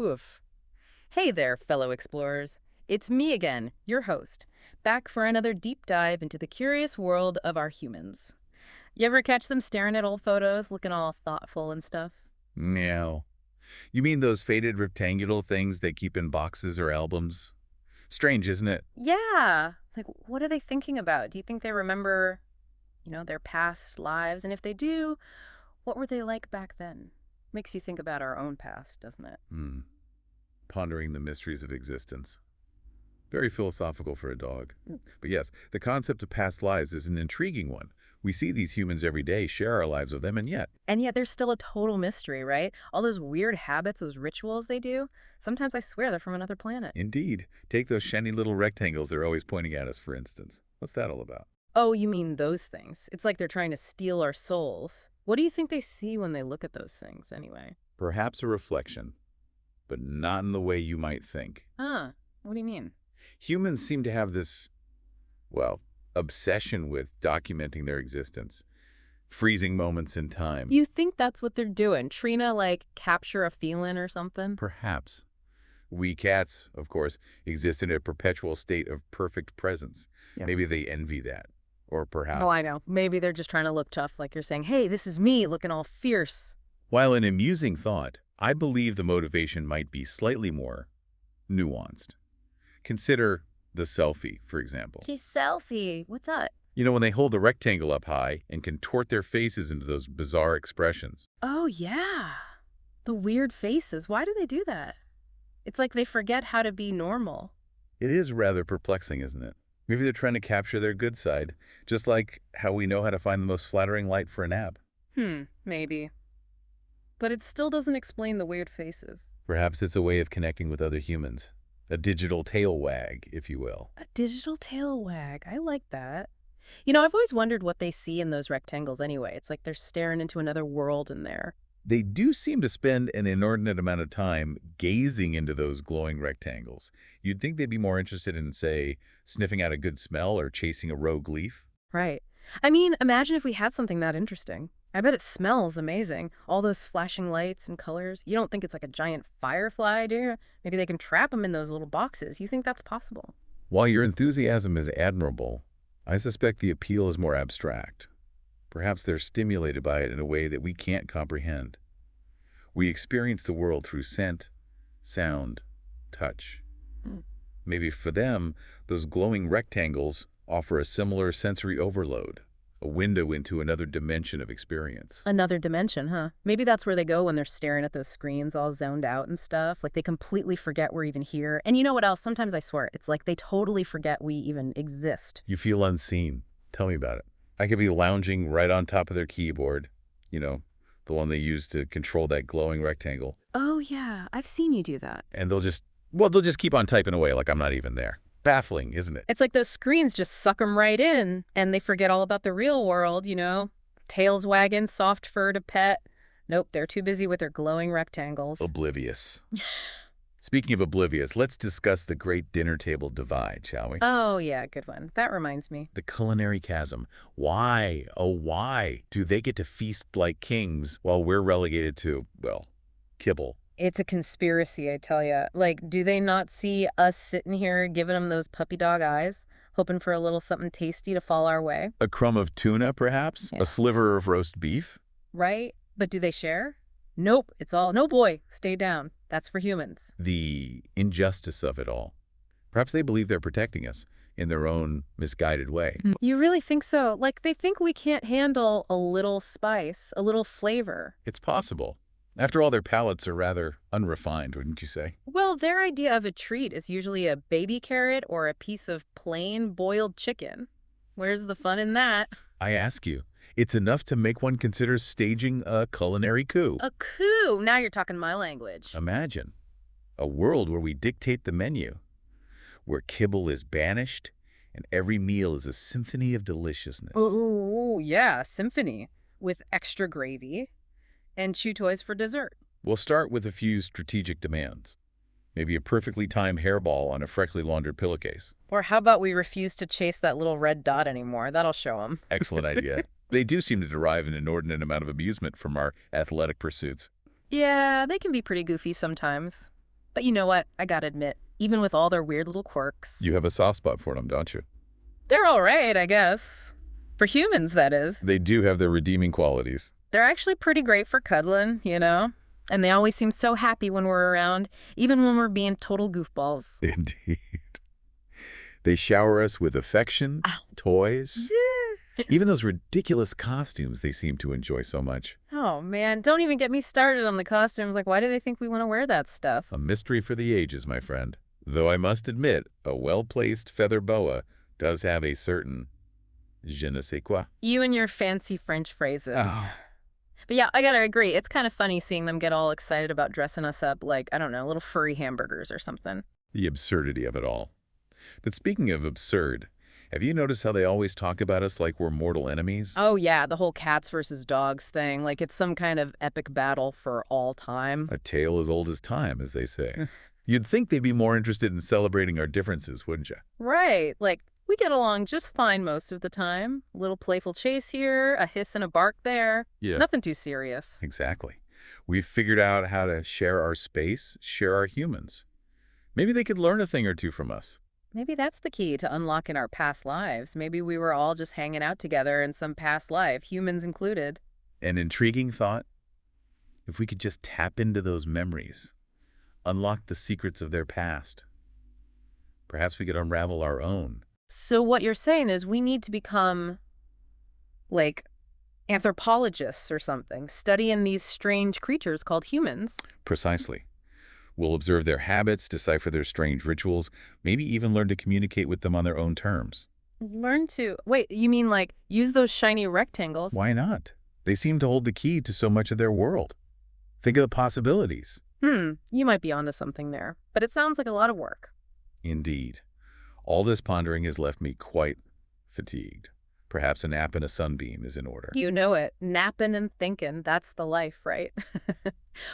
Oof. Hey there, fellow explorers. It's me again, your host, back for another deep dive into the curious world of our humans. You ever catch them staring at old photos, looking all thoughtful and stuff? Meow. You mean those faded rectangular things they keep in boxes or albums? Strange, isn't it? Yeah. Like, what are they thinking about? Do you think they remember, their past lives? And if they do, what were they like back then? Makes you think about our own past, doesn't it? Hmm. Pondering the mysteries of existence. Very philosophical for a dog. But yes, the concept of past lives is an intriguing one. We see these humans every day, share our lives with them, and yet, And yet there's still a total mystery, right? All those weird habits, those rituals they do, sometimes I swear they're from another planet. indeed, take those shiny little rectangles they're always pointing at us, for instance. What's that all about? Oh, you mean those things. It's like they're trying to steal our souls. What do you think they see when they look at those things, anyway? Perhaps a reflection, but not in the way you might think. Huh. What do you mean? Humans seem to have this, well, obsession with documenting their existence, freezing moments in time. You think that's what they're doing? Trina, like, capture a feeling or something? Perhaps. We cats, of course, exist in a perpetual state of perfect presence. Yeah. Maybe they envy that. Or perhaps... Oh, I know. Maybe they're just trying to look tough, like you're saying, hey, this is me looking all fierce. While an amusing thought, I believe the motivation might be slightly more nuanced. Consider the selfie, for example. Hey, selfie. What's up? You know, when they hold the rectangle up high and contort their faces into those bizarre expressions. Oh, yeah. The weird faces. Why do they do that? It's like they forget how to be normal. It is rather perplexing, isn't it? Maybe they're trying to capture their good side, just like how we know how to find the most flattering light for a nap. Maybe. But it still doesn't explain the weird faces. Perhaps it's a way of connecting with other humans. A digital tail wag, if you will. A digital tail wag. I like that. I've always wondered what they see in those rectangles anyway. It's like they're staring into another world in there. They do seem to spend an inordinate amount of time gazing into those glowing rectangles. You'd think they'd be more interested in, say, sniffing out a good smell or chasing a rogue leaf. Right. I mean, imagine if we had something that interesting. I bet it smells amazing. All those flashing lights and colors. You don't think it's like a giant firefly, do you? Maybe they can trap them in those little boxes. You think that's possible? While your enthusiasm is admirable, I suspect the appeal is more abstract. Perhaps they're stimulated by it in a way that we can't comprehend. We experience the world through scent, sound, touch. Maybe for them, those glowing rectangles offer a similar sensory overload, a window into another dimension of experience. Another dimension, huh? Maybe that's where they go when they're staring at those screens all zoned out and stuff. Like they completely forget we're even here. And you know what else? Sometimes I swear, it's like they totally forget we even exist. You feel unseen. Tell me about it. I could be lounging right on top of their keyboard, the one they use to control that glowing rectangle. Oh, yeah. I've seen you do that. And they'll just keep on typing away like I'm not even there. Baffling, isn't it? It's like those screens just suck them right in, and they forget all about the real world, Tails wagging, soft fur to pet. Nope, they're too busy with their glowing rectangles. Oblivious. Speaking of oblivious, let's discuss the great dinner table divide, shall we? Oh, yeah, good one. That reminds me. The culinary chasm. Why, oh why, do they get to feast like kings while we're relegated to, well, kibble? It's a conspiracy, I tell ya. Like, do they not see us sitting here giving them those puppy dog eyes, hoping for a little something tasty to fall our way? A crumb of tuna, perhaps? Yeah. A sliver of roast beef? Right? But do they share? Nope. It's all, no boy, stay down. That's for humans. The injustice of it all. Perhaps they believe they're protecting us in their own misguided way. You really think so? Like, they think we can't handle a little spice, a little flavor. It's possible. After all, their palates are rather unrefined, wouldn't you say? Well, their idea of a treat is usually a baby carrot or a piece of plain boiled chicken. Where's the fun in that? I ask you, it's enough to make one consider staging a culinary coup. A coup! Now you're talking my language. Imagine a world where we dictate the menu, where kibble is banished and every meal is a symphony of deliciousness. Ooh, yeah, symphony. With extra gravy and chew toys for dessert. We'll start with a few strategic demands. Maybe a perfectly timed hairball on a freshly laundered pillowcase. Or how about we refuse to chase that little red dot anymore? That'll show them. Excellent idea. They do seem to derive an inordinate amount of amusement from our athletic pursuits. Yeah, they can be pretty goofy sometimes. But you know what? I gotta admit, even with all their weird little quirks, You have a soft spot for them, don't you? they're all right, I guess. For humans, that is. They do have their redeeming qualities. They're actually pretty great for cuddling, you know? And they always seem so happy when we're around, even when we're being total goofballs. Indeed. They shower us with affection, Ow. toys, even those ridiculous costumes they seem to enjoy so much. Oh, man, don't even get me started on the costumes. Like, why do they think we want to wear that stuff? A mystery for the ages, my friend. Though I must admit, a well-placed feather boa does have a certain je ne sais quoi. You and your fancy French phrases. Oh. But yeah, I gotta agree. It's kind of funny seeing them get all excited about dressing us up like, I don't know, little furry hamburgers or something. The absurdity of it all. But speaking of absurd, have you noticed how they always talk about us like we're mortal enemies? Oh, yeah, the whole cats versus dogs thing. Like it's some kind of epic battle for all time. A tale as old as time, as they say. You'd think they'd be more interested in celebrating our differences, wouldn't you? Right. Like, we get along just fine most of the time. A little playful chase here, a hiss and a bark there. Yeah. Nothing too serious. Exactly. We've figured out how to share our space, share our humans. Maybe they could learn a thing or two from us. Maybe that's the key to unlocking our past lives. Maybe we were all just hanging out together in some past life, humans included. An intriguing thought. If we could just tap into those memories, unlock the secrets of their past, perhaps we could unravel our own. So what you're saying is we need to become, like, anthropologists or something, studying these strange creatures called humans. Precisely. We'll observe their habits, decipher their strange rituals, maybe even learn to communicate with them on their own terms. Learn to... Wait, you mean, like, use those shiny rectangles? Why not? They seem to hold the key to so much of their world. Think of the possibilities. You might be onto something there, but it sounds like a lot of work. Indeed. All this pondering has left me quite fatigued. Perhaps a nap and a sunbeam is in order. You know it. Napping and thinking. That's the life, right?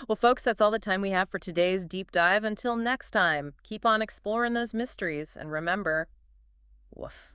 Well, folks, that's all the time we have for today's deep dive. Until next time, keep on exploring those mysteries. And remember, woof.